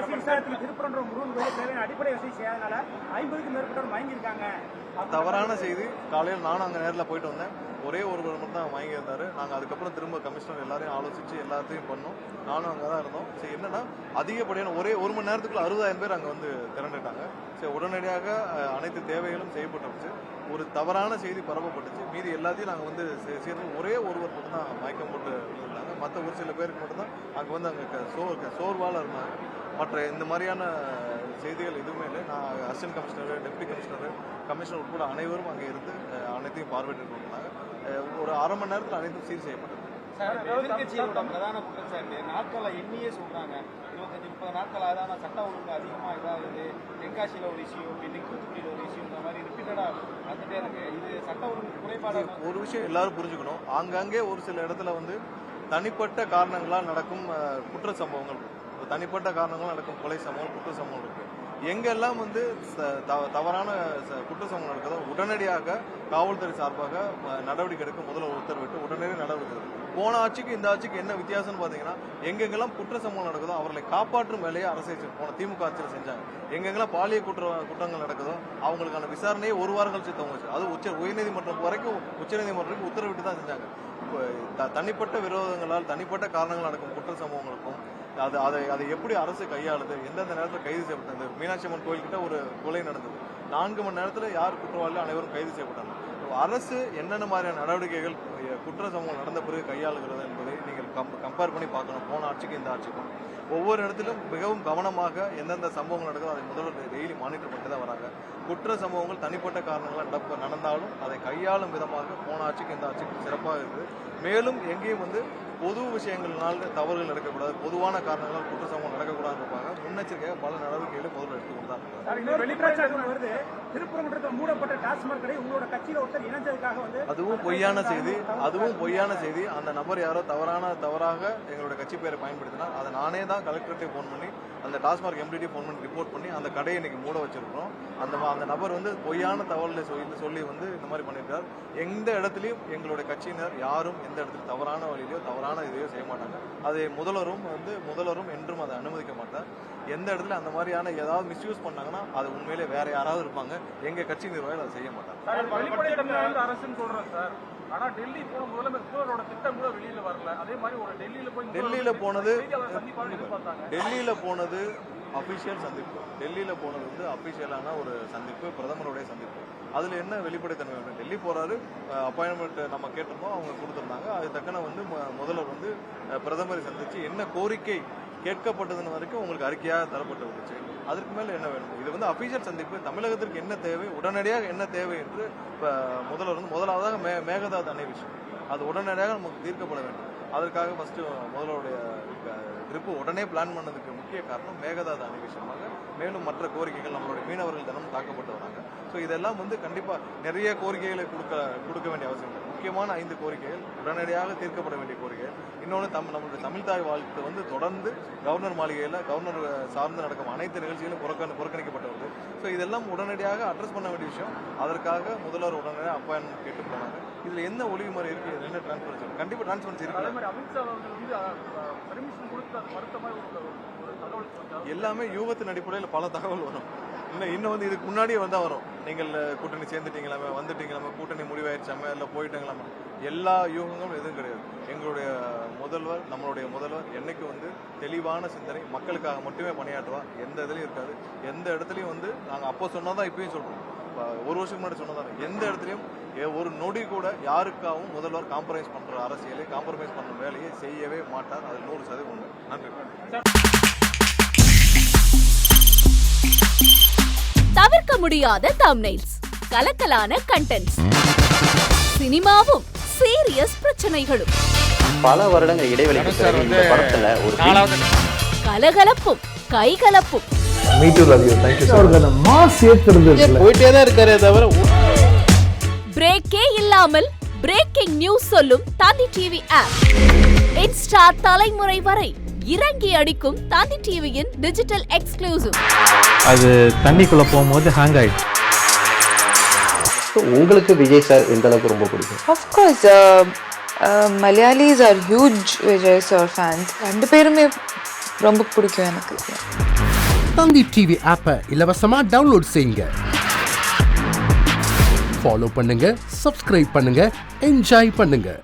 அரசு விசாரத்தில் திருப்பரங்குன்றம் முருகன் கோயில் தேவையான அடிப்படை வசதி செய்யாதனால 50க்கும் மேற்பட்டவர் மயங்கியிருக்காங்க. தவறான செய்தி. காலையில் நானும் அங்கே நேரில் போயிட்டு வந்தேன். ஒரே ஒருவர் மட்டும் தான் வாங்கி இருந்தார். நாங்கள் அதுக்கப்புறம் திரும்ப கமிஷனர் எல்லாரையும் ஆலோசித்து எல்லாத்தையும் பண்ணோம். நானும் அங்கே தான் இருந்தோம். சரி, என்னன்னா அதிகப்படியான ஒரே 1 மணி நேரத்துக்குள்ள 60,000 பேர் அங்கே வந்து திரண்டுட்டாங்க. சரி, உடனடியாக அனைத்து தேவைகளும் செய்யப்பட்டுருச்சு. ஒரு தவறான செய்தி பரப்பப்பட்டுச்சு. மீதி எல்லாத்தையும் நாங்கள் வந்து சேர்ந்து ஒரே ஒருவர் மட்டும் தான் மயக்கம் போட்டு விழுந்தாங்க. மற்ற ஒரு சில பேருக்கு மட்டும்தான் அங்கே வந்து அங்கே சோர்வால் இருந்தாங்க. மற்ற இந்த மாதிரியான செய்திகள் எதுவுமே இல்லை. நான் அசிஸ்டன்ட் கமிஷனர், டெப்டி கமிஷனர் உட்பட அனைவரும் அங்கே இருந்து அனைத்தையும் பார்வையிட்டு இருந்தாங்க. ஒரு அரை மணி நேரத்தில் அனைத்தும் சீர் செய்யப்பட்டது. எதிர்கட்சியோட பிரதான குற்றச்சாட்டு நாட்களை எண்ணியே சொல்றாங்க. 25-30 நாட்கள் ஆதான சட்ட ஒழுங்கு அதிகமாக இதாகுது. தென்காசியில் ஒரு இஷ்யூ, இன்னைக்கு தூத்துக்குடியில் ஒரு இஷ்யூ, இந்த மாதிரி ரிப்பீட்டடா வந்துட்டே இருக்கு. இது சட்ட ஒழுங்கு குறைபாடு. ஒரு விஷயம் எல்லாரும் புரிஞ்சுக்கணும். ஆங்காங்கே ஒரு சில இடத்துல வந்து தனிப்பட்ட காரணங்களால் நடக்கும் குற்ற சம்பவங்கள், தனிப்பட்ட காரணங்களால் நடக்கும் கொலை சம்பவம், குற்ற சம்பவம் இருக்கு. எங்கெல்லாம் வந்து தவறான குற்ற சம்பவம் நடக்குதோ உடனடியாக காவல்துறை சார்பாக நடவடிக்கை எடுக்க முதல்வர் உத்தரவிட்டு உடனடியாக நடவடிக்கை எடுக்கும். போன ஆட்சிக்கு இந்த ஆட்சிக்கு என்ன வித்தியாசம்னு பார்த்தீங்கன்னா, எங்கெங்கெல்லாம் குற்ற சம்பவம் நடக்குதோ அவர்களை காப்பாற்றும் வேலையை அரசு போன திமுக ஆட்சியில் செஞ்சாங்க. எங்கெங்கெல்லாம் பாலியல் குற்றங்கள் நடக்குதோ அவங்களுக்கான விசாரணையை 1 வாரம் கழிச்சு தவங்குச்சு. அது உயர்நீதிமன்றம் வரைக்கும் உச்சநீதிமன்றத்துக்கு உத்தரவிட்டு தான் செஞ்சாங்க. தனிப்பட்ட விரோதங்களால் தனிப்பட்ட காரணங்கள் நடக்கும் குற்ற சம்பவங்களுக்கும் அதை எப்படி அரசு கையாளுது, எந்தெந்த நேரத்தில் கைது செய்யப்பட்டது. மீனாட்சி அம்மன் கோயில்கிட்ட ஒரு கொலை நடந்தது. 4 மணி நேரத்தில் யார் குற்றவாளி அனைவரும் கைது செய்யப்பட்டாங்க. அரசு என்னென்ன மாதிரியான நடவடிக்கைகள் குற்ற சம்பவம் நடந்த பிறகு கையாளுகிறது என்பதை நீங்கள் கம்பேர் பண்ணி பார்க்கணும். போன ஆட்சிக்கு இந்த ஆட்சிக்கும் ஒவ்வொரு இடத்திலும் மிகவும் கவனமாக எந்தெந்த சம்பவங்கள் நடக்குதோ அதை முதல்வர் டெய்லி மானிட்டர் பண்ணிட்டு தான் வராங்க. குற்ற சம்பவங்கள் தனிப்பட்ட காரணங்களால் நடந்தாலும் அதை கையாளும் விதமாக போன ஆட்சிக்கு இந்த ஆட்சிக்கு சிறப்பாக இருக்குது. மேலும் எங்கேயும் வந்து பொது விஷயங்களால் தவறுகள் நடக்கக்கூடாது, பொதுவான காரணங்களால் குற்ற சம்பவம் நடக்கக்கூடாதுன்னு இருப்பாங்க. முன்னெச்சரிக்கையாக பல நடவடிக்கைகளை முதல்வர் எடுத்துக்கொண்டார். வருது திருப்பரங்குன்றத்தில் மூடப்பட்ட டாஸ்மாக் கடை உங்களோட கட்சியில ஒருத்தர் இணைஞ்சதுக்காக வந்து அதுவும் பொய்யான செய்தி. அந்த நபர் யாரோ தவறாக எங்களுடைய கட்சி பேரை பயன்படுத்தினார். அதை நானே தான் கலெக்டர்கிட்ட ஃபோன் பண்ணி அந்த டாஸ்மாக் எம்டிடி ஃபோன் பண்ணி ரிப்போர்ட் பண்ணி அந்த கடையை இன்னைக்கு மூட வச்சிருக்கிறோம். அந்த நபர் வந்து பொய்யான தகவலை சொல்லி வந்து இந்த மாதிரி பண்ணியிருக்கார். எந்த இடத்துலையும் எங்களுடைய கட்சியினர் யாரும் எந்த இடத்துல தவறான வழியிலையோ தவறான இதையோ செய்ய மாட்டாங்க. அதை முதல்வரும் என்றும் அதை அனுமதிக்க மாட்டார். எந்த இடத்துல அந்த மாதிரியான ஏதாவது மிஸ்யூஸ் பண்ணாங்கன்னா அது உண்மையிலே வேற யாராவது இருப்பாங்க. எங்க கட்சி நிர்வாகிகள் அதை செய்ய மாட்டாங்க. அரசுன்னு சொல்றோம் சார். ஆனா டெல்லி போன முதல்வரோட திட்டம் கூட வெளியில வரல. அதே மாதிரி ஒரு டெல்லியில போனது அபிஷியல் சந்திப்பு. டெல்லியில போனது வந்து அபிஷியலான ஒரு சந்திப்பு, பிரதமருடைய சந்திப்பு. அதுல என்ன வெளிப்படைத்தன்மை வேணும்? டெல்லி போறாரு, அப்பாயின்மெண்ட் நம்ம கேட்டிருந்தோம், அவங்க கொடுத்துருந்தாங்க. அது தக்கன வந்து முதல்வர் வந்து பிரதமரை சந்திச்சு என்ன கோரிக்கை கேட்கப்பட்டதுன்னு வரைக்கும் உங்களுக்கு அறிக்கையாக தரப்பட்டு வந்துச்சு. அதற்கு மேல என்ன வேணும்? இது வந்து அபிஷியல் சந்திப்பு. தமிழகத்திற்கு என்ன தேவை, உடனடியாக என்ன தேவை என்று முதல்வர் வந்து முதலாவதாக மேகதாது அணை விஷயம் அது உடனடியாக நமக்கு தீர்க்கப்பட வேண்டும். அதற்காக ஃபர்ஸ்ட் முதல்வருடைய ட்ரிப்பு உடனே பிளான் பண்ணதுக்கு முக்கிய காரணம் மேகதாது அணை விஷயமாக. மேலும் மற்ற கோரிக்கைகள் நம்மளுடைய மீனவர்கள் தினமும் தாக்கப்பட்டு வராங்க. ஸோ இதெல்லாம் வந்து கண்டிப்பாக நிறைய கோரிக்கைகளை கொடுக்க வேண்டிய அவசியம் இல்லை. முக்கியமான 5 கோரிக்கைகள் உடனடியாக தீர்க்கப்பட வேண்டிய கோரிக்கைகள். இன்னொன்று நம்மளுடைய தமிழ் தாய் வாழ்த்து வந்து தொடர்ந்து கவர்னர் மாளிகையில் கவர்னர் சார்ந்து நடக்கும் அனைத்து நிகழ்ச்சிகளும் புறக்கணிக்கப்பட்டு வருது. ஸோ இதெல்லாம் உடனடியாக அட்ரஸ் பண்ண வேண்டிய விஷயம். அதற்காக முதல்வர் உடனடியாக அப்பாயின்மெண்ட் கேட்டு போனாங்க. இதில் என்ன ஒழுங்குமுறை இருக்குது, என்ன டிரான்ஸ்பரன்சி இருக்குது? கண்டிப்பாக டிரான்ஸ்பரன்சி இருக்குது. எல்லாமே யூகத்தின் அடிப்படையில் பல தகவல் வரும். இன்னும் வந்து இதுக்கு முன்னாடியே வந்தால் வரும். நீங்கள் கூட்டணி சேர்ந்துட்டீங்களாமே, வந்துட்டீங்களாமே, கூட்டணி முடிவாயிருச்சாமே, இல்லை போயிட்டாங்களாமே, எல்லா யூகங்களும் எதுவும் கிடையாது. எங்களுடைய நம்மளுடைய முதல்வர் என்னைக்கு வந்து தெளிவான சிந்தனை, மக்களுக்காக மட்டுமே பணியாற்றுவா. எந்த இதுலையும் இருக்காது. எந்த இடத்துலையும் வந்து நாங்கள் அப்போ சொன்னதான் இப்பயும் சொல்கிறோம். 1 வருஷத்துக்கு முன்னாடி சொன்னதான் எந்த இடத்துலையும் ஒரு நொடி கூட யாருக்காகவும் முதல்வர் காம்ப்ரமைஸ் பண்ற அரசியலை, காம்ப்ரமைஸ் பண்ற வேலையை செய்யவே மாட்டார். அது 100% உண்மை. நன்றி. தவிர்க்க முடியாத தம்ப்நெயில்ஸ், கலக்கலான கண்டென்ட்ஸ், சினிமாவும் சீரியஸ் பிரச்சனைகளும், பல வருடங்கள் இடைவெளிக்கு பிறகு இந்த படத்துல ஒரு கலகலப்பும் கைகலப்பும், போயிட்டே தான் இருக்காரே தவிர பிரேக்கே இல்லாமல் பிரேக்கிங் நியூஸ் சொல்லும் தந்தி டிவி ஆப். இன்ஸ்டா தலைமுறை வரை இறங்கி அடிக்கும் தந்தி டிவியின் டிஜிட்டல் எக்ஸ்க்ளூசிவ். அது தண்ணிக்குள்ள போகும்போது ஹேங் ஆயிடுச்சு. உங்களுக்கு விஜய் சார் எந்த அளவுக்கு ரொம்ப பிடிக்கும்? Of course, Malayalis are huge Vijay sir fans. 2 பேருமே ரொம்ப பிடிக்கும் எனக்கு. தந்தி டிவி ஆப்பை இலவசமா டவுன்லோட் செய்யுங்க. ஃபாலோ பண்ணுங்க, சப்ஸ்கிரைப் பண்ணுங்க, என்ஜாய் பண்ணுங்க.